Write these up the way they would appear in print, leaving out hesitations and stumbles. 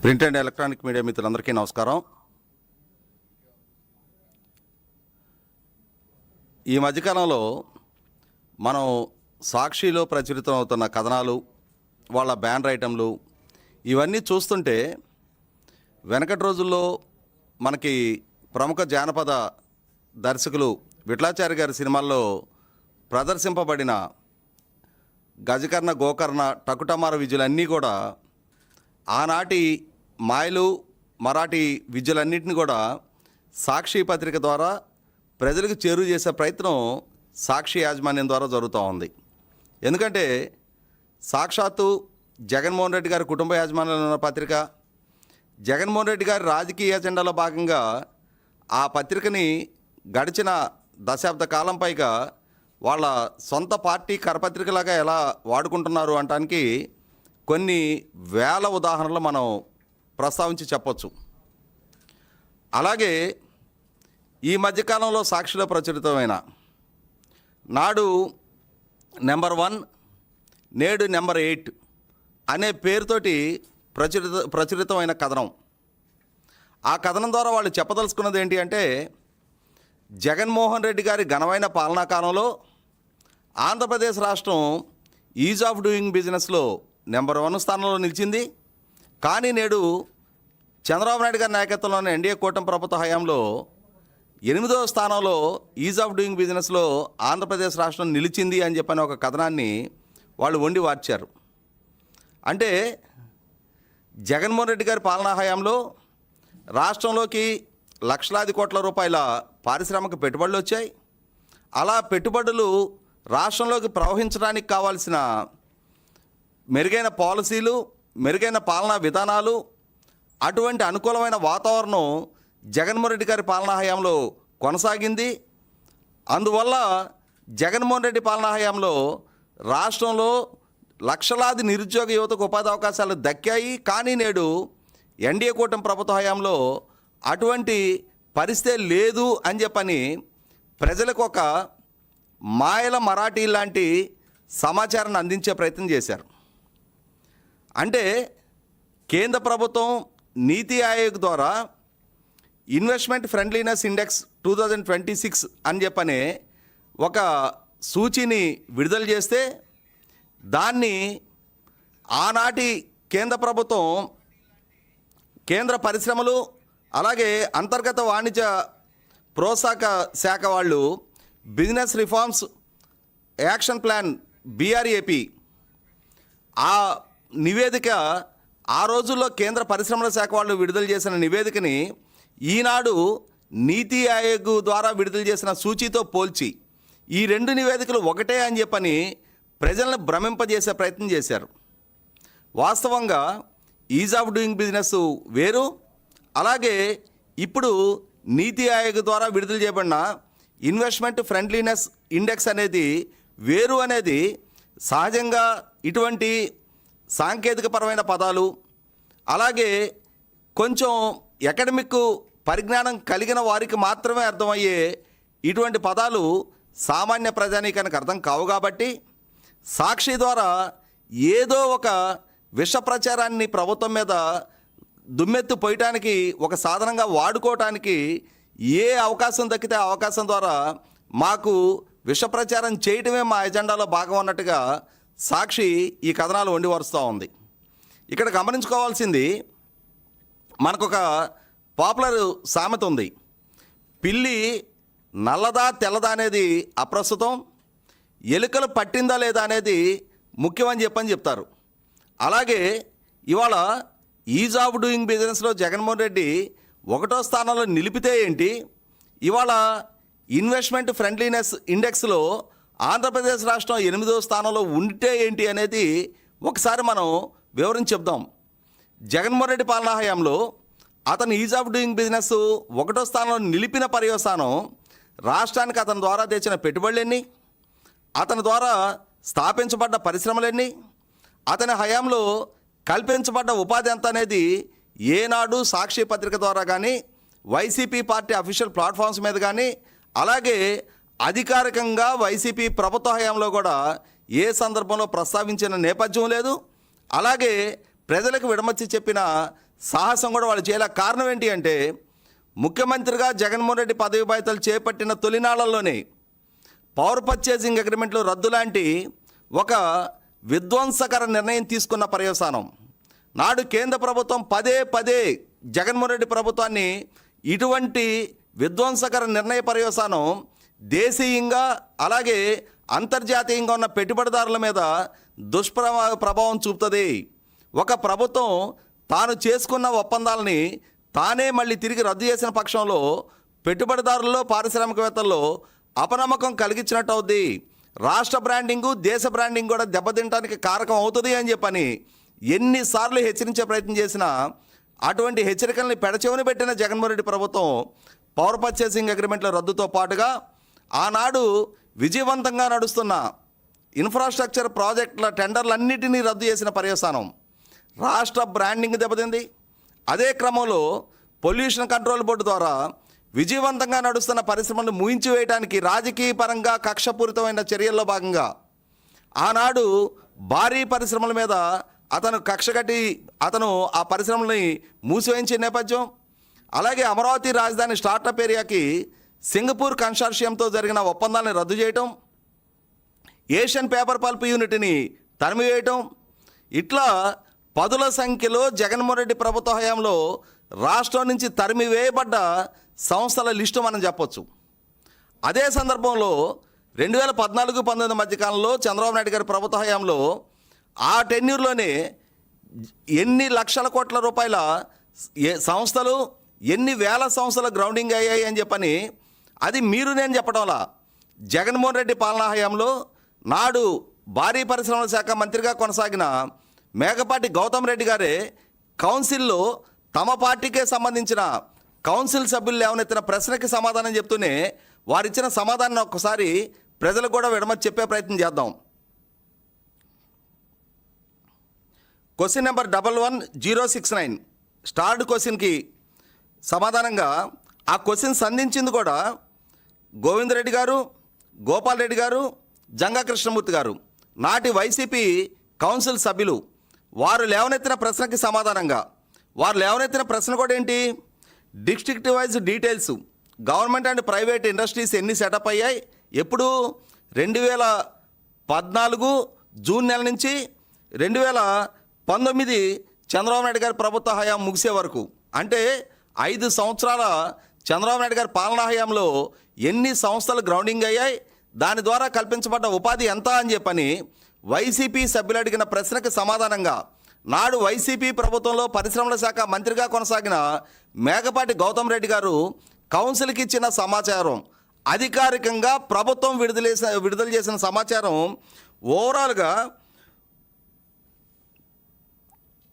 Print and electronic media మిత్రులందరికీ నమస్కారం. ఈ మధ్యకాలంలో మనం సాక్షిలో ప్రచురితం అవుతున్న కథనాలు, వాళ్ళ బ్యానర్ ఐటెంలు ఇవన్నీ చూస్తుంటే వెనకటి రోజుల్లో మనకి ప్రముఖ జానపద దర్శకులు విఠలాచారి గారి సినిమాల్లో ప్రదర్శింపబడిన గజకర్ణ, గోకర్ణ, టకుటమార విద్యలన్నీ కూడా ఆనాటి మాయలు, మరాఠీ విద్యలన్నింటినీ కూడా సాక్షి పత్రిక ద్వారా ప్రజలకు చేరువ చేసే ప్రయత్నం సాక్షి యాజమాన్యం ద్వారా జరుగుతూ ఉంది. ఎందుకంటే సాక్షాత్తు జగన్మోహన్ రెడ్డి గారి కుటుంబ యాజమాన్యంలో ఉన్న పత్రిక, జగన్మోహన్ రెడ్డి గారి రాజకీయ ఎజెండాలో భాగంగా ఆ పత్రికని గడిచిన దశాబ్ద కాలం పైగా వాళ్ళ సొంత పార్టీ కరపత్రికలాగా ఎలా వాడుకుంటున్నారు అనటానికి కొన్ని వేల ఉదాహరణలు మనం ప్రస్తావించి చెప్పొచ్చు. అలాగే ఈ మధ్యకాలంలో సాక్షిలో ప్రచురితమైన నాడు నెంబర్ 1 నేడు నెంబర్ 8 అనే పేరుతోటి ప్రచురితమైన కథనం. ఆ కథనం ద్వారా వాళ్ళు చెప్పదలుచుకున్నది ఏంటి అంటే, జగన్మోహన్ రెడ్డి గారి ఘనమైన పాలనా కాలంలో ఆంధ్రప్రదేశ్ రాష్ట్రం ఈజ్ ఆఫ్ డూయింగ్ బిజినెస్లో నెంబర్ 1 స్థానంలో నిలిచింది. కానీ నేడు చంద్రబాబు నాయుడు గారి నాయకత్వంలోని ఎన్డీఏ కూటమి ప్రభుత్వ హయాంలో 8వ స్థానంలో ఈజ్ ఆఫ్ డూయింగ్ బిజినెస్లో ఆంధ్రప్రదేశ్ రాష్ట్రం నిలిచింది అని చెప్పని ఒక కథనాన్ని వాళ్ళు వండి వార్చారు. అంటే జగన్మోహన్ రెడ్డి గారి పాలనా హయాంలో రాష్ట్రంలోకి లక్షలాది కోట్ల రూపాయల పారిశ్రామిక పెట్టుబడులు వచ్చాయి. అలా పెట్టుబడులు రాష్ట్రంలోకి ప్రవహించడానికి కావాల్సిన మెరుగైన పాలసీలు, మెరుగైన పాలనా విధానాలు, అటువంటి అనుకూలమైన వాతావరణం జగన్మోహన్ రెడ్డి గారి పాలనా హయాంలో కొనసాగింది. అందువల్ల జగన్మోహన్ రెడ్డి పాలనా హయాంలో రాష్ట్రంలో లక్షలాది నిరుద్యోగ యువతకు ఉపాధి అవకాశాలు దక్కాయి. కానీ నేడు ఎన్డీఏ కూటమి ప్రభుత్వ హయాంలో అటువంటి పరిస్థితి లేదు అని చెప్పని ప్రజలకు ఒక మాయల మరాఠీ లాంటి సమాచారాన్ని అందించే ప్రయత్నం చేశారు. అంటే కేంద్ర ప్రభుత్వం నీతి ఆయోగ్ ద్వారా ఇన్వెస్ట్మెంట్ ఫ్రెండ్లీనెస్ ఇండెక్స్ 2026 అని చెప్పనే ఒక సూచీని విడుదల చేస్తే దాన్ని ఆనాటి కేంద్ర ప్రభుత్వం కేంద్ర పరిశ్రమలు అలాగే అంతర్గత వాణిజ్య ప్రోత్సాహక శాఖ వాళ్ళు business reforms action plan BRAP ఆ నివేదిక, ఆ రోజుల్లో కేంద్ర పరిశ్రమల శాఖ వాళ్ళు విడుదల చేసిన నివేదికని ఈనాడు నీతి ఆయోగ్ ద్వారా విడుదల చేసిన సూచీతో పోల్చి ఈ 2 నివేదికలు ఒకటే అని చెప్పని ప్రజలను భ్రమింపజేసే ప్రయత్నం చేశారు. వాస్తవంగా ఈజ్ ఆఫ్ డూయింగ్ బిజినెస్ వేరు, అలాగే ఇప్పుడు నీతి ఆయోగ్ ద్వారా విడుదల చేయబడిన ఇన్వెస్ట్మెంట్ ఫ్రెండ్లీనెస్ ఇండెక్స్ అనేది వేరు అనేది సహజంగా ఇటువంటి సాంకేతికపరమైన పదాలు, అలాగే కొంచెం అకాడమిక్ పరిజ్ఞానం కలిగిన వారికి మాత్రమే అర్థమయ్యే ఇటువంటి పదాలు సామాన్య ప్రజానీకానికి అర్థం కావు. కాబట్టి సాక్షి ద్వారా ఏదో ఒక విష ప్రచారాన్ని ప్రభుత్వం మీద దుమ్మెత్తు పోయటానికి ఒక సాధనంగా వాడుకోవటానికి ఏ అవకాశం దక్కితే ఆ అవకాశం ద్వారా మాకు విష ప్రచారం చేయటమే మా ఎజెండాలో భాగం అన్నట్టుగా సాక్షి ఈ కథనాలు వండి వరుస్తూ ఉంది. ఇక్కడ గమనించుకోవాల్సింది, మనకొక పాపులర్ సామెత ఉంది, పిల్లి నల్లదా తెల్లదా అనేది అప్రస్తుతం, ఎలుకలు పట్టిందా లేదా అనేది ముఖ్యమని చెప్తారు. అలాగే ఇవాళ ఈజ్ ఆఫ్ డూయింగ్ బిజినెస్లో జగన్మోహన్ రెడ్డి 1వ స్థానంలో నిలిపితే ఏంటి, ఇవాళ ఇన్వెస్ట్మెంట్ ఫ్రెండ్లీనెస్ ఇండెక్స్లో ఆంధ్రప్రదేశ్ రాష్ట్రం 8వ స్థానంలో ఉంటే ఏంటి అనేది ఒకసారి మనం వివరించి చెప్దాం. జగన్మోహన్ రెడ్డి పాలనా హయాంలో అతను ఈజ్ ఆఫ్ డూయింగ్ బిజినెస్ 1వ స్థానంలో నిలిపిన పర్యవసానం రాష్ట్రానికి అతని ద్వారా తెచ్చిన పెట్టుబడులెన్ని, అతని ద్వారా స్థాపించబడ్డ పరిశ్రమలెన్ని, అతని హయాంలో కల్పించబడ్డ ఉపాధి ఎంత అనేది ఏనాడు సాక్షి పత్రిక ద్వారా కానీ, వైసీపీ పార్టీ అఫీషియల్ ప్లాట్ఫామ్స్ మీద కానీ, అలాగే అధికారికంగా వైసీపీ ప్రభుత్వ హయాంలో కూడా ఏ సందర్భంలో ప్రస్తావించిన నేపథ్యం లేదు. అలాగే ప్రజలకు విడమర్చి చెప్పిన సాహసం కూడా వాళ్ళు చేయలే. కారణం ఏంటి అంటే ముఖ్యమంత్రిగా జగన్మోహన్ రెడ్డి పదవి బాధ్యతలు చేపట్టిన తొలినాళ్లలోనే పవర్ పర్చేసింగ్ అగ్రిమెంట్లు రద్దు లాంటి ఒక విధ్వంసకర నిర్ణయం తీసుకున్న పర్యవసానం. నాడు కేంద్ర ప్రభుత్వం పదే పదే జగన్మోహన్ రెడ్డి ప్రభుత్వాన్ని ఇటువంటి విధ్వంసకర నిర్ణయ పర్యవసానం దేశీయంగా అలాగే అంతర్జాతీయంగా ఉన్న పెట్టుబడిదారుల మీద ప్రభావం చూపుతుంది. ఒక ప్రభుత్వం తాను చేసుకున్న ఒప్పందాలని తానే మళ్ళీ తిరిగి రద్దు చేసిన పక్షంలో పెట్టుబడిదారుల్లో పారిశ్రామికవేత్తల్లో అపనమ్మకం కలిగించినట్టు అవుద్ది. రాష్ట్ర బ్రాండింగు దేశ బ్రాండింగ్ కూడా దెబ్బతింటానికి కారకం అవుతుంది అని చెప్పని ఎన్నిసార్లు హెచ్చరించే ప్రయత్నం చేసినా అటువంటి హెచ్చరికల్ని పెడచెవిన పెట్టిన జగన్మోహన్ రెడ్డి ప్రభుత్వం పవర్ పర్చేసింగ్ అగ్రిమెంట్ల రద్దుతో పాటుగా ఆనాడు విజయవంతంగా నడుస్తున్న ఇన్ఫ్రాస్ట్రక్చర్ ప్రాజెక్టుల టెండర్లన్నిటినీ రద్దు చేసిన పర్యవసానం రాష్ట్ర బ్రాండింగ్ దెబ్బతింది. అదే క్రమంలో పొల్యూషన్ కంట్రోల్ బోర్డు ద్వారా విజయవంతంగా నడుస్తున్న పరిశ్రమలను ముయించివేయడానికి రాజకీయ పరంగా కక్షపూరితమైన చర్యల్లో భాగంగా ఆనాడు భారీ పరిశ్రమల మీద అతను కక్ష కట్టి ఆ పరిశ్రమల్ని మూసివేయించే నేపథ్యం, అలాగే అమరావతి రాజధాని స్టార్టప్ ఏరియాకి సింగపూర్ కన్సార్షియంతో జరిగిన ఒప్పందాన్ని రద్దు చేయటం, ఏషియన్ పేపర్ పల్ప్ యూనిట్ని తరిమివేయటం, ఇట్లా పదుల సంఖ్యలో జగన్మోహన్ రెడ్డి ప్రభుత్వ హయాంలో రాష్ట్రం నుంచి తరిమివేయబడ్డ సంస్థల లిస్టు మనం చెప్పొచ్చు. అదే సందర్భంలో 2014-19 మధ్యకాలంలో చంద్రబాబు నాయుడు గారి ప్రభుత్వ హయాంలో ఆ టెన్యూర్లోనే ఎన్ని లక్షల కోట్ల రూపాయల సంస్థలు ఎన్ని వేల సంస్థల గ్రౌండింగ్ అయ్యాయి అని చెప్పని అది మీరు నేను చెప్పడంలా జగన్మోహన్ రెడ్డి పాలనా హయాంలో నాడు భారీ పరిశ్రమల శాఖ మంత్రిగా కొనసాగిన మేకపాటి గౌతమ్ రెడ్డి గారే కౌన్సిల్లో తమ పార్టీకే సంబంధించిన కౌన్సిల్ సభ్యులు లేవనెత్తిన ప్రశ్నకి సమాధానం చెప్తూనే వారిచ్చిన సమాధానం ఒక్కసారి ప్రజలకు కూడా విడమని చెప్పే ప్రయత్నం చేద్దాం. క్వశ్చన్ నెంబర్ 11069 స్టార్డ్ క్వశ్చన్కి సమాధానంగా ఆ క్వశ్చన్ సంధించింది కూడా గోవిందరెడ్డి గారు, గోపాల్ రెడ్డి గారు, జంగా కృష్ణమూర్తి గారు, నాటి వైసీపీ కౌన్సిల్ సభ్యులు. వారు లేవనెత్తిన ప్రశ్నకి సమాధానంగా వారు లేవనెత్తిన ప్రశ్న కూడా ఏంటి, district wise details government and private industries ఎన్ని సెటప్ అయ్యాయి, ఎప్పుడు 2014 జూన్ నెల నుంచి 2019 చంద్రబాబు నాయుడు గారి ప్రభుత్వ హయాం ముగిసే వరకు, అంటే 5 సంవత్సరాల చంద్రబాబు నాయుడు గారి పాలనా హయాంలో ఎన్ని సంస్థలు గ్రౌండింగ్ అయ్యాయి, దాని ద్వారా కల్పించబడ్డ ఉపాధి ఎంత అని చెప్పని వైసీపీ సభ్యులు అడిగిన ప్రశ్నకు సమాధానంగా నాడు వైసీపీ ప్రభుత్వంలో పరిశ్రమల శాఖ మంత్రిగా కొనసాగిన మేకపాటి గౌతమ్ రెడ్డి గారు కౌన్సిల్కి ఇచ్చిన సమాచారం, అధికారికంగా ప్రభుత్వం విడుదల చేసిన సమాచారం ఓవరాల్గా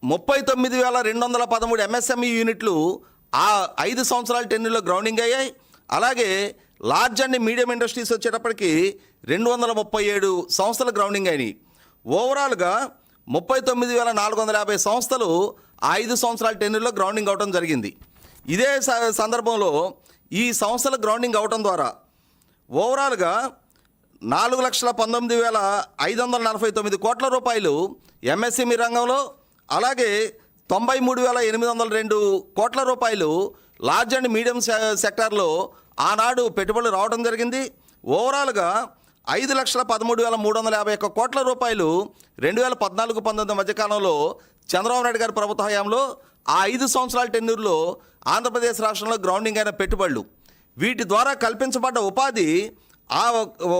39,213 ఎంఎస్ఎంఈ యూనిట్లు ఆ 5 సంవత్సరాల టెన్యూర్లో గ్రౌండింగ్ అయ్యాయి. అలాగే లార్జ్ అండ్ మీడియం ఇండస్ట్రీస్ వచ్చేటప్పటికి 237 సంస్థలు గ్రౌండింగ్ అయినాయి. ఓవరాల్గా 39,450 సంస్థలు ఆ 5 సంవత్సరాల టెన్యూర్లో గ్రౌండింగ్ అవడం జరిగింది. ఇదే సందర్భంలో ఈ సంస్థల గ్రౌండింగ్ అవడం ద్వారా ఓవరాల్గా 4,19,549 కోట్ల రూపాయలు ఎంఎస్ఎంఈ రంగంలో, అలాగే 93,802 కోట్ల రూపాయలు లార్జ్ అండ్ మీడియం సెక్టార్లో ఆనాడు పెట్టుబడులు రావడం జరిగింది. ఓవరాల్గా 5,13,351 కోట్ల రూపాయలు 2014-19 మధ్యకాలంలో చంద్రబాబు నాయుడు గారి ప్రభుత్వ హయాంలో ఆ 5 సంవత్సరాల టెన్యూర్లో ఆంధ్రప్రదేశ్ రాష్ట్రంలో గ్రౌండింగ్ అయిన పెట్టుబడులు, వీటి ద్వారా కల్పించబడ్డ ఉపాధి ఆ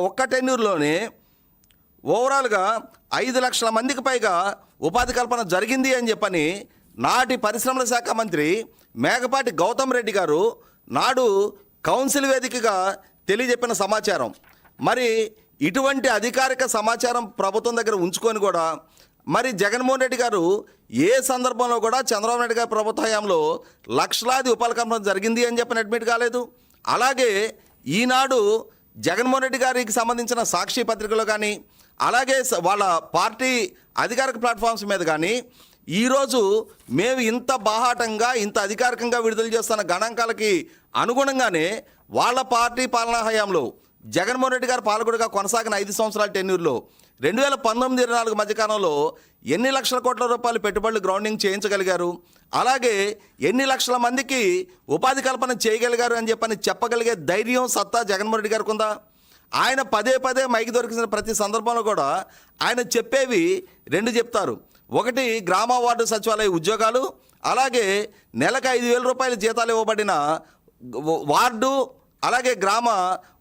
ఒక్క టెన్యూర్లోనే ఓవరాల్గా 5 లక్షల మందికి పైగా ఉపాధి కల్పన జరిగింది అని చెప్పని నాటి పరిశ్రమల శాఖ మంత్రి మేకపాటి గౌతమ్ రెడ్డి గారు నాడు కౌన్సిల్ వేదికగా తెలియజెప్పిన సమాచారం. మరి ఇటువంటి అధికారిక సమాచారం ప్రభుత్వం దగ్గర ఉంచుకొని కూడా మరి జగన్మోహన్ రెడ్డి గారు ఏ సందర్భంలో కూడా చంద్రబాబు నాయుడు గారి ప్రభుత్వ హయాంలో లక్షలాది ఉపాధి కల్పన జరిగింది అని చెప్పని అడ్మిట్ కాలేదు. అలాగే ఈనాడు జగన్మోహన్ రెడ్డి గారికి సంబంధించిన సాక్షి పత్రికలో కానీ, అలాగే వాళ్ళ పార్టీ అధికారిక ప్లాట్ఫామ్స్ మీద కానీ ఈరోజు మేము ఇంత బాహాటంగా ఇంత అధికారికంగా విడుదల చేస్తున్న గణాంకాలకి అనుగుణంగానే వాళ్ళ పార్టీ పాలనా హయాంలో జగన్మోహన్ రెడ్డి గారు పాలకుడిగా కొనసాగిన 5 సంవత్సరాల టెన్యూర్లో 2019-24 మధ్యకాలంలో ఎన్ని లక్షల కోట్ల రూపాయలు పెట్టుబడులు గ్రౌండింగ్ చేయించగలిగారు, అలాగే ఎన్ని లక్షల మందికి ఉపాధి కల్పన చేయగలిగారు అని చెప్పగలిగే ధైర్యం సత్తా జగన్మోహన్ రెడ్డి గారికి ఉందా? ఆయన పదే పదే మైకి దొరికిన ప్రతి సందర్భంలో కూడా ఆయన చెప్పేవి 2 చెప్తారు. ఒకటి గ్రామ వార్డు సచివాలయ ఉద్యోగాలు, అలాగే నెలకు 5,000 రూపాయల జీతాలు ఇవ్వబడిన వార్డు, అలాగే గ్రామ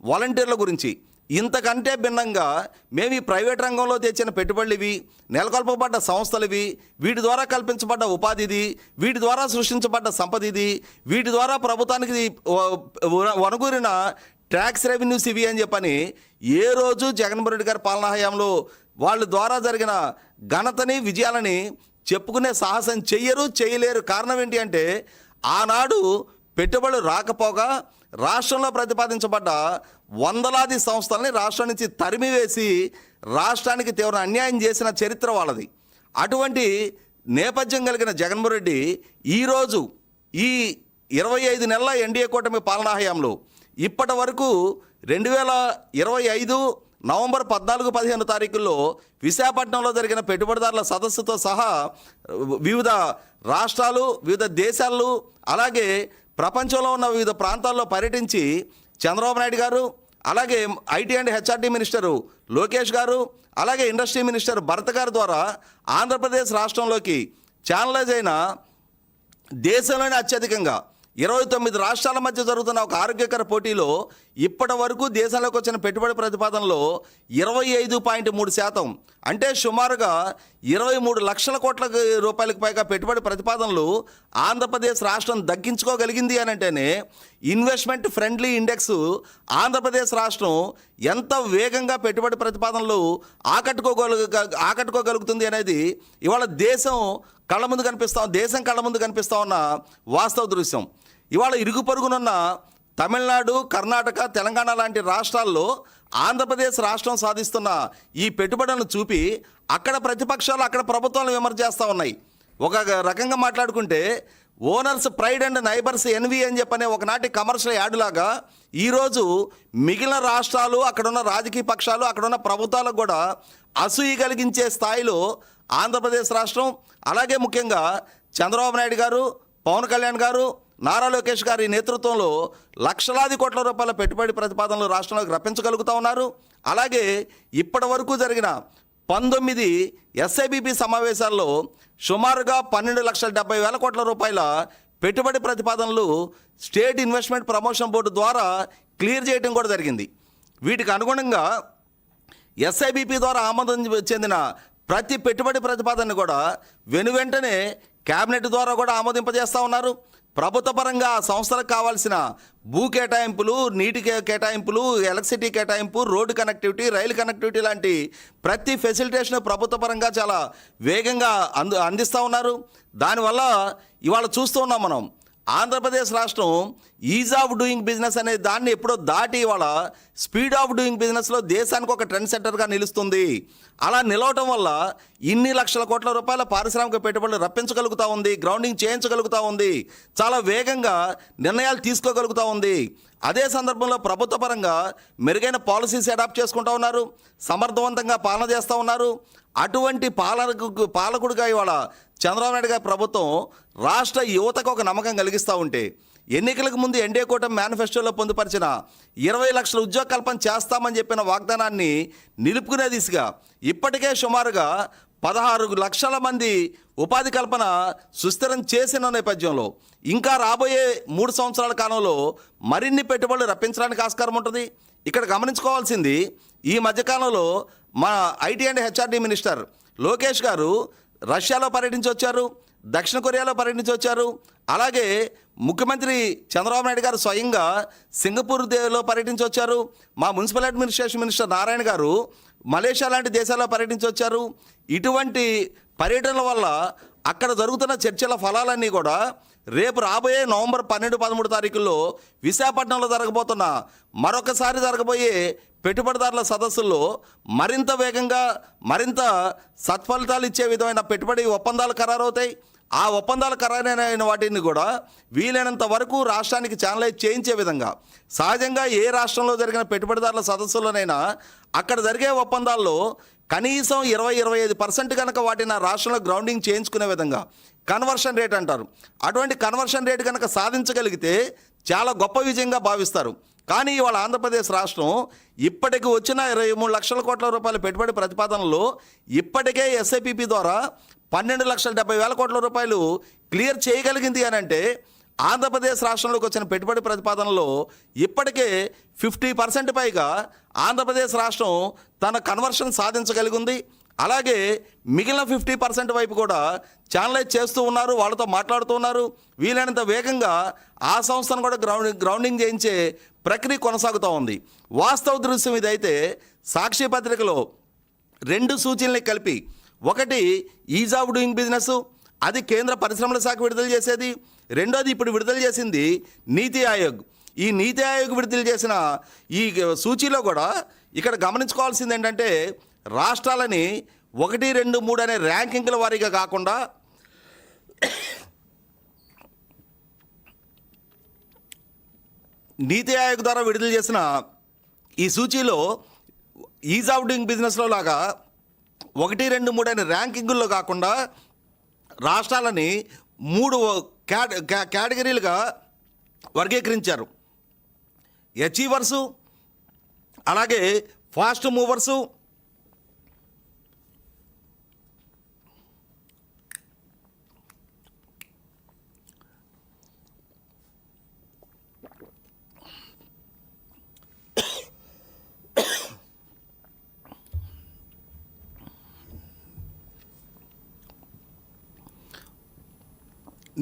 వాలంటీర్ల గురించి. ఇంతకంటే భిన్నంగా మేము ఈ ప్రైవేట్ రంగంలో తెచ్చిన పెట్టుబడులు ఇవి, నెలకొల్పబడ్డ సంస్థలు ఇవి, వీటి ద్వారా కల్పించబడ్డ ఉపాధి ఇది, వీటి ద్వారా సృష్టించబడ్డ సంపద ఇది, వీటి ద్వారా ప్రభుత్వానికి వనగూరిన ట్యాక్స్ రెవెన్యూస్ ఇవి అని చెప్పని ఏ రోజు జగన్మోహన్ రెడ్డి గారి పాలనా హయాంలో వాళ్ళ ద్వారా జరిగిన ఘనతని విజయాలని చెప్పుకునే సాహసం చేయలేరు. కారణం ఏంటి అంటే ఆనాడు పెట్టుబడులు రాకపోగా రాష్ట్రంలో ప్రతిపాదించబడ్డ వందలాది సంస్థలని రాష్ట్రం నుంచి తరిమివేసి రాష్ట్రానికి తీవ్ర అన్యాయం చేసిన చరిత్ర వాళ్ళది. అటువంటి నేపథ్యం కలిగిన జగన్మోహన్ రెడ్డి ఈరోజు ఈ 25 నెలల ఎన్డీఏ కూటమి పాలనా హయాంలో ఇప్పటి వరకు 2025 నవంబర్ 14-15 తారీఖుల్లో విశాఖపట్నంలో జరిగిన పెట్టుబడిదారుల సదస్సుతో సహా వివిధ రాష్ట్రాలు, వివిధ దేశాలు, అలాగే ప్రపంచంలో ఉన్న వివిధ ప్రాంతాల్లో పర్యటించి చంద్రబాబు నాయుడు గారు, అలాగే IT and HRD minister Lokesh గారు, అలాగే ఇండస్ట్రీ మినిస్టర్ భరత్ గారి ద్వారా ఆంధ్రప్రదేశ్ రాష్ట్రంలోకి ఛానలైజ్ అయిన దేశంలోనే అత్యధికంగా 29 రాష్ట్రాల మధ్య జరుగుతున్న ఒక ఆరోగ్యకర పోటీలో ఇప్పటి వరకు దేశంలోకి వచ్చిన పెట్టుబడి ప్రతిపాదనలో 25.3%, అంటే సుమారుగా 23 లక్షల కోట్ల రూపాయలకు పైగా పెట్టుబడి ప్రతిపాదనలు ఆంధ్రప్రదేశ్ రాష్ట్రం దక్కించుకోగలిగింది అని అంటేనే ఇన్వెస్ట్మెంట్ ఫ్రెండ్లీ ఇండెక్స్ ఆంధ్రప్రదేశ్ రాష్ట్రం ఎంత వేగంగా పెట్టుబడి ప్రతిపాదనలు ఆకట్టుకోగలుగుతుంది అనేది ఇవాళ దేశం కళ్ళ ముందు కనిపిస్తా ఉన్న వాస్తవ దృశ్యం. ఇవాళ ఇరుగు పొరుగునున్న తమిళనాడు, కర్ణాటక, తెలంగాణ లాంటి రాష్ట్రాల్లో ఆంధ్రప్రదేశ్ రాష్ట్రం సాధిస్తున్న ఈ పెట్టుబడులను చూపి అక్కడ ప్రతిపక్షాలు, అక్కడ ప్రభుత్వాలను విమర్శ చేస్తూ ఉన్నాయి. ఒక రకంగా మాట్లాడుకుంటే owner's pride and neighbour's envy అని చెప్పనే ఒకనాటి కమర్షియల్ యాడ్ లాగా ఈరోజు మిగిలిన రాష్ట్రాలు, అక్కడున్న రాజకీయ పక్షాలు, అక్కడున్న ప్రభుత్వాలకు కూడా అసూయ కలిగించే స్థాయిలో ఆంధ్రప్రదేశ్ రాష్ట్రం, అలాగే ముఖ్యంగా చంద్రబాబు నాయుడు గారు, పవన్ కళ్యాణ్ గారు, నారా లోకేష్ గారి నేతృత్వంలో లక్షలాది కోట్ల రూపాయల పెట్టుబడి ప్రతిపాదనలు రాష్ట్రంలోకి రప్పించగలుగుతూ ఉన్నారు. అలాగే ఇప్పటి వరకు జరిగిన 19 ఎస్ఐబిపి సమావేశాల్లో సుమారుగా 12,70,000 కోట్ల రూపాయల పెట్టుబడి ప్రతిపాదనలు స్టేట్ ఇన్వెస్ట్మెంట్ ప్రమోషన్ బోర్డు ద్వారా క్లియర్ చేయడం కూడా జరిగింది. వీటికి అనుగుణంగా ఎస్ఐబిపి ద్వారా ఆమోదం చెందిన ప్రతి పెట్టుబడి ప్రతిపాదనను కూడా వెనువెంటనే క్యాబినెట్ ద్వారా కూడా ఆమోదింపజేస్తూ ఉన్నారు. ప్రభుత్వ పరంగా సంస్థలకు కావాల్సిన భూ కేటాయింపులు, నీటి కేటాయింపులు, ఎలక్ట్రిసిటీ కేటాయింపు, రోడ్డు కనెక్టివిటీ, రైలు కనెక్టివిటీ లాంటి ప్రతి ఫెసిలిటేషన్ ప్రభుత్వ పరంగా చాలా వేగంగా అందిస్తూ ఉన్నారు. దానివల్ల ఇవాళ చూస్తూ ఉన్నాం మనం ఆంధ్రప్రదేశ్ రాష్ట్రం ఈజ్ ఆఫ్ డూయింగ్ బిజినెస్ అనే దాన్ని ఎప్పుడో దాటి ఇవాళ స్పీడ్ ఆఫ్ డూయింగ్ బిజినెస్లో దేశానికి ఒక ట్రెండ్ సెంటర్గా నిలుస్తుంది. అలా నిలవటం వల్ల ఇన్ని లక్షల కోట్ల రూపాయల పారిశ్రామిక పెట్టుబడులు రప్పించగలుగుతూ ఉంది, గ్రౌండింగ్ చేయించగలుగుతూ ఉంది, చాలా వేగంగా నిర్ణయాలు తీసుకోగలుగుతూ ఉంది. అదే సందర్భంలో ప్రభుత్వ పరంగా మెరుగైన పాలసీస్ అడాప్ట్ చేసుకుంటూ ఉన్నారు, సమర్థవంతంగా పాలన చేస్తూ ఉన్నారు. అటువంటి పాలకుడిగా ఇవాళ చంద్రబాబు నాయుడు గారి ప్రభుత్వం రాష్ట్ర యువతకు ఒక నమ్మకం కలిగిస్తూ ఉంటే ఎన్నికలకు ముందు ఎన్డీఏ కూటమి మేనిఫెస్టోలో పొందుపరిచిన 20 లక్షల ఉద్యోగ కల్పన చేస్తామని చెప్పిన వాగ్దానాన్ని నిలుపుకునే దిశగా ఇప్పటికే సుమారుగా 16 లక్షల మంది ఉపాధి కల్పన సుస్థిరం చేసిన నేపథ్యంలో ఇంకా రాబోయే 3 సంవత్సరాల కాలంలో మరిన్ని పెట్టుబడులు రప్పించడానికి ఆస్కారం ఉంటుంది. ఇక్కడ గమనించుకోవాల్సింది ఈ మధ్యకాలంలో మా IT and HRD minister Lokesh గారు రష్యాలో పర్యటించి వచ్చారు, దక్షిణ కొరియాలో పర్యటించి వచ్చారు. అలాగే ముఖ్యమంత్రి చంద్రబాబు నాయుడు గారు స్వయంగా సింగపూర్లో పర్యటించి వచ్చారు. మా మున్సిపల్ అడ్మినిస్ట్రేషన్ మినిస్టర్ నారాయణ గారు మలేషియా లాంటి దేశాల్లో పర్యటించి వచ్చారు. ఇటువంటి పర్యటనల వల్ల అక్కడ జరుగుతున్న చర్చల ఫలాలన్నీ కూడా రేపు రాబోయే నవంబర్ 12-13 తారీఖుల్లో విశాఖపట్నంలో మరొకసారి జరగబోయే పెట్టుబడిదారుల సదస్సుల్లో మరింత వేగంగా, మరింత సత్ఫలితాలు ఇచ్చే విధమైన పెట్టుబడి ఒప్పందాలు ఖరారవుతాయి. ఆ ఒప్పందాలు ఖరారైన వాటిని కూడా వీలైనంత వరకు రాష్ట్రానికి ఛానలైజ్ చేయించే విధంగా, సహజంగా ఏ రాష్ట్రంలో జరిగిన పెట్టుబడిదారుల సదస్సులోనైనా అక్కడ జరిగే ఒప్పందాల్లో కనీసం 20-25% కనుక వాటిని ఆ రాష్ట్రంలో గ్రౌండింగ్ చేయించుకునే విధంగా కన్వర్షన్ రేట్ అంటారు, అటువంటి కన్వర్షన్ రేట్ కనుక సాధించగలిగితే చాలా గొప్ప విజయంగా భావిస్తారు. కానీ ఇవాళ ఆంధ్రప్రదేశ్ రాష్ట్రం ఇప్పటికి వచ్చిన 23 లక్షల కోట్ల రూపాయల పెట్టుబడి ప్రతిపాదనలో ఇప్పటికే SIPP ద్వారా 12,70,000 కోట్ల రూపాయలు క్లియర్ చేయగలిగింది అని అంటే, ఆంధ్రప్రదేశ్ రాష్ట్రంలోకి వచ్చిన పెట్టుబడి ప్రతిపాదనలో ఇప్పటికే 50% పైగా ఆంధ్రప్రదేశ్ రాష్ట్రం తన కన్వర్షన్ సాధించగలిగింది. అలాగే మిగిలిన 50% వైపు కూడా ఛానలైజ్ చేస్తూ ఉన్నారు, వాళ్ళతో మాట్లాడుతూ ఉన్నారు. వీలైనంత వేగంగా ఆ సంస్థను కూడా గ్రౌండింగ్ చేయించే ప్రక్రియ కొనసాగుతూ ఉంది. వాస్తవ దృశ్యం ఇదైతే సాక్షి పత్రికలో 2 సూచనలు కలిపి, ఒకటి ఈజ్ ఆఫ్ డూయింగ్ బిజినెస్, అది కేంద్ర పరిశ్రమల శాఖ విడుదల చేసేది. రెండోది ఇప్పుడు విడుదల చేసింది నీతి ఆయోగ్. ఈ నీతి ఆయోగ్ విడుదల చేసిన ఈ సూచీలో కూడా ఇక్కడ గమనించుకోవాల్సింది ఏంటంటే, రాష్ట్రాలని 1, 2, 3 అనే ర్యాంకింగ్ల వారీగా కాకుండా నీతి ఆయోగ్ ద్వారా విడుదల చేసిన ఈ సూచీలో ఈజ్ ఆఫ్ డూయింగ్ బిజినెస్లో లాగా 1, 2, 3 అనే ర్యాంకింగుల్లో కాకుండా రాష్ట్రాలని 3 కేటగిరీలుగా వర్గీకరించారు. అచీవర్సు, అలాగే ఫాస్ట్ మూవర్సు,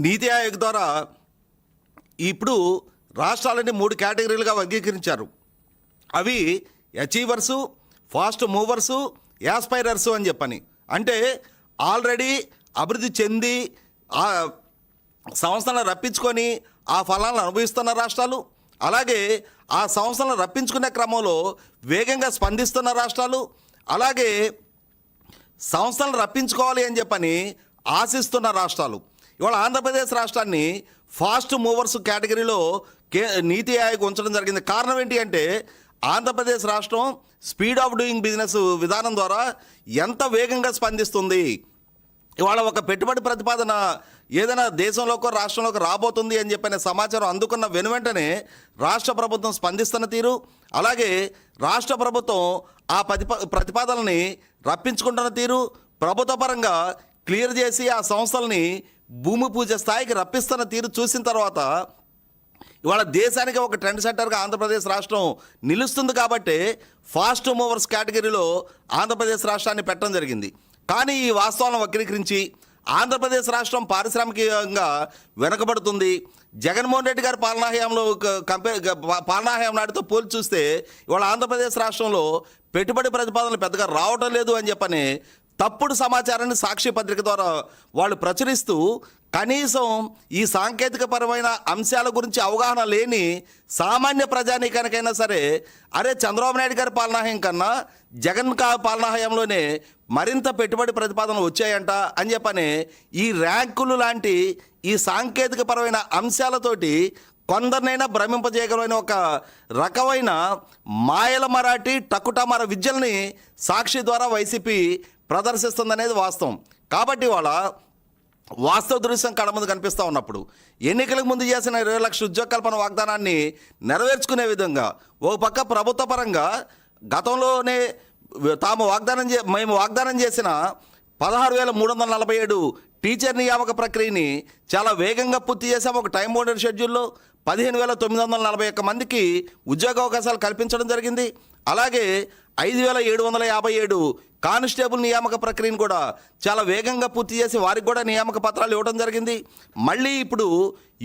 నీతి ఆయోగ్ ద్వారా ఇప్పుడు రాష్ట్రాలని 3 కేటగిరీలుగా వర్గీకరించారు. అవి అచీవర్సు, ఫాస్ట్ మూవర్సు, యాస్పైరర్సు అని చెప్పని. అంటే ఆల్రెడీ అభివృద్ధి చెంది ఆ సంస్థలను రప్పించుకొని ఆ ఫలాలను అనుభవిస్తున్న రాష్ట్రాలు, అలాగే ఆ సంస్థలను రప్పించుకునే క్రమంలో వేగంగా స్పందిస్తున్న రాష్ట్రాలు, అలాగే సంస్థలను రప్పించుకోవాలి అని చెప్పని ఆశిస్తున్న రాష్ట్రాలు. ఇవాళ ఆంధ్రప్రదేశ్ రాష్ట్రాన్ని ఫాస్ట్ మూవర్స్ కేటగిరీలో నీతి ఆయోగ్ ఉంచడం జరిగింది. కారణం ఏంటి అంటే, ఆంధ్రప్రదేశ్ రాష్ట్రం స్పీడ్ ఆఫ్ డూయింగ్ బిజినెస్ విధానం ద్వారా ఎంత వేగంగా స్పందిస్తుంది. ఇవాళ ఒక పెట్టుబడి ప్రతిపాదన ఏదైనా దేశంలోకో రాష్ట్రంలోకి రాబోతుంది అని చెప్పిన సమాచారం అందుకున్న వెనువెంటనే రాష్ట్ర ప్రభుత్వం స్పందిస్తున్న తీరు, అలాగే రాష్ట్ర ప్రభుత్వం ఆ ప్రతిపాదనని రప్పించుకుంటున్న తీరు, ప్రభుత్వ పరంగా క్లియర్ చేసి ఆ సంస్థల్ని భూమి పూజ స్థాయికి రప్పిస్తున్న తీరు చూసిన తర్వాత ఇవాళ దేశానికి ఒక ట్రెండ్ సెంటర్గా ఆంధ్రప్రదేశ్ రాష్ట్రం నిలుస్తుంది. కాబట్టి ఫాస్ట్ మూవర్స్ కేటగిరీలో ఆంధ్రప్రదేశ్ రాష్ట్రాన్ని పెట్టడం జరిగింది. కానీ ఈ వాస్తవాలను వక్రీకరించి ఆంధ్రప్రదేశ్ రాష్ట్రం పారిశ్రామికంగా వెనకబడుతుంది. జగన్మోహన్ రెడ్డి గారి పాలనాహయం నాటితో పోల్చి చూస్తే ఇవాళ ఆంధ్రప్రదేశ్ రాష్ట్రంలో పెట్టుబడి ప్రతిపాదనలు పెద్దగా రావటం లేదు అని చెప్పని తప్పుడు సమాచారాన్ని సాక్షి పత్రిక ద్వారా వాళ్ళు ప్రచురిస్తూ, కనీసం ఈ సాంకేతికపరమైన అంశాల గురించి అవగాహన లేని సామాన్య ప్రజానీకానికైనా సరే, అరే చంద్రబాబు నాయుడు గారి పాలనాహయం కన్నా జగన్ పాలనాహయంలోనే మరింత పెట్టుబడి ప్రతిపాదనలు వచ్చాయంట అని చెప్పని ఈ ర్యాంకులు లాంటి ఈ సాంకేతికపరమైన అంశాలతోటి కొందరినైనా భ్రమింపజేయగలమైన ఒక రకమైన మాయల మరాఠీ టకుటమార విద్యల్ని సాక్షి ద్వారా వైసీపీ ప్రదర్శిస్తుందనేది వాస్తవం. కాబట్టి వాళ్ళ వాస్తవ దృశ్యం కళ్ళ ముందు కనిపిస్తూ ఉన్నప్పుడు ఎన్నికలకు ముందు చేసిన 20 లక్షల ఉద్యోగ కల్పన వాగ్దానాన్ని నెరవేర్చుకునే విధంగా ఓ పక్క ప్రభుత్వ పరంగా గతంలోనే మేము వాగ్దానం చేసిన 16,347 టీచర్ నియామక ప్రక్రియని చాలా వేగంగా పూర్తి చేశాము. ఒక టైం బౌండెడ్ షెడ్యూల్లో 15,941 మందికి ఉద్యోగ అవకాశాలు కల్పించడం జరిగింది. అలాగే 5,757 కానిస్టేబుల్ నియామక ప్రక్రియను కూడా చాలా వేగంగా పూర్తి చేసి వారికి కూడా నియామక పత్రాలు ఇవ్వడం జరిగింది. మళ్ళీ ఇప్పుడు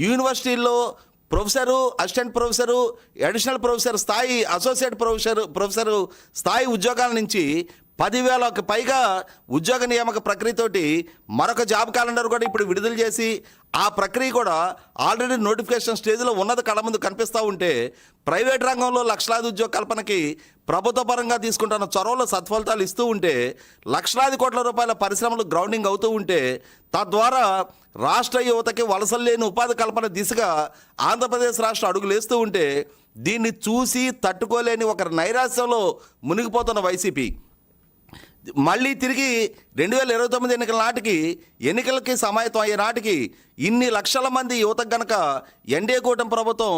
యూనివర్సిటీల్లో professor, assistant professor, additional professor స్థాయి, అసోసియేట్ ప్రొఫెసరు స్థాయి ఉద్యోగాల నుంచి 10,000కి పైగా ఉద్యోగ నియామక ప్రక్రియతోటి మరొక జాబ్ క్యాలెండర్ కూడా ఇప్పుడు విడుదల చేసి ఆ ప్రక్రియ కూడా ఆల్రెడీ నోటిఫికేషన్ స్టేజ్లో ఉన్నది కళ్ళ ముందు కనిపిస్తూ ఉంటే ప్రైవేట్ రంగంలో లక్షలాది ఉద్యోగ కల్పనకి ప్రభుత్వ పరంగా తీసుకుంటున్న చొరవలో సత్ఫలితాలు ఇస్తూ ఉంటే లక్షలాది కోట్ల రూపాయల పరిశ్రమలు గ్రౌండింగ్ అవుతూ ఉంటే తద్వారా రాష్ట్ర యువతకి వలసలు లేని ఉపాధి కల్పన దిశగా ఆంధ్రప్రదేశ్ రాష్ట్రం అడుగులేస్తూ ఉంటే దీన్ని చూసి తట్టుకోలేని ఒక నైరాశ్యంలో మునిగిపోతున్న వైసీపీ మళ్ళీ తిరిగి 2029 ఎన్నికల నాటికి ఎన్నికలకి సమాయత్తం అయ్యే నాటికి ఇన్ని లక్షల మంది యువతకు గనక ఎన్డీఏ కూటమి ప్రభుత్వం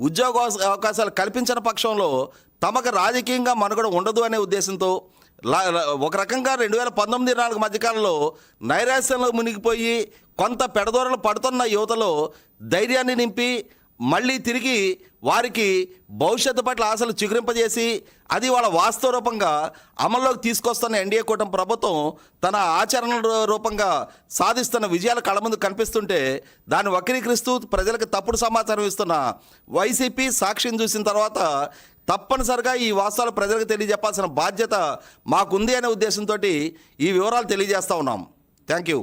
ఉద్యోగ అవకాశాలు కల్పించిన పక్షంలో తమకు రాజకీయంగా మనుగడ ఉండదు అనే ఉద్దేశంతో ఒక రకంగా 2019-24 మధ్యకాలంలో నైరాశ్యంలో మునిగిపోయి కొంత పెడదోరలు పడుతున్న యువతలో ధైర్యాన్ని నింపి మళ్ళీ తిరిగి వారికి భవిష్యత్తు పట్ల ఆశలు చిగురింపజేసి అది వాళ్ళ వాస్తవ రూపంగా అమల్లోకి తీసుకొస్తున్న ఎన్డీఏ కూటమి ప్రభుత్వం తన ఆచరణ రూపంగా సాధిస్తున్న విజయాల కళ్ళ ముందు కనిపిస్తుంటే దాన్ని వక్రీకరిస్తూ ప్రజలకు తప్పుడు సమాచారం ఇస్తున్న వైసీపీ సాక్షిని చూసిన తర్వాత తప్పనిసరిగా ఈ వాస్తవాలు ప్రజలకు తెలియజెప్పాల్సిన బాధ్యత మాకుంది అనే ఉద్దేశంతో ఈ వివరాలు తెలియజేస్తూ ఉన్నాం. Thank you.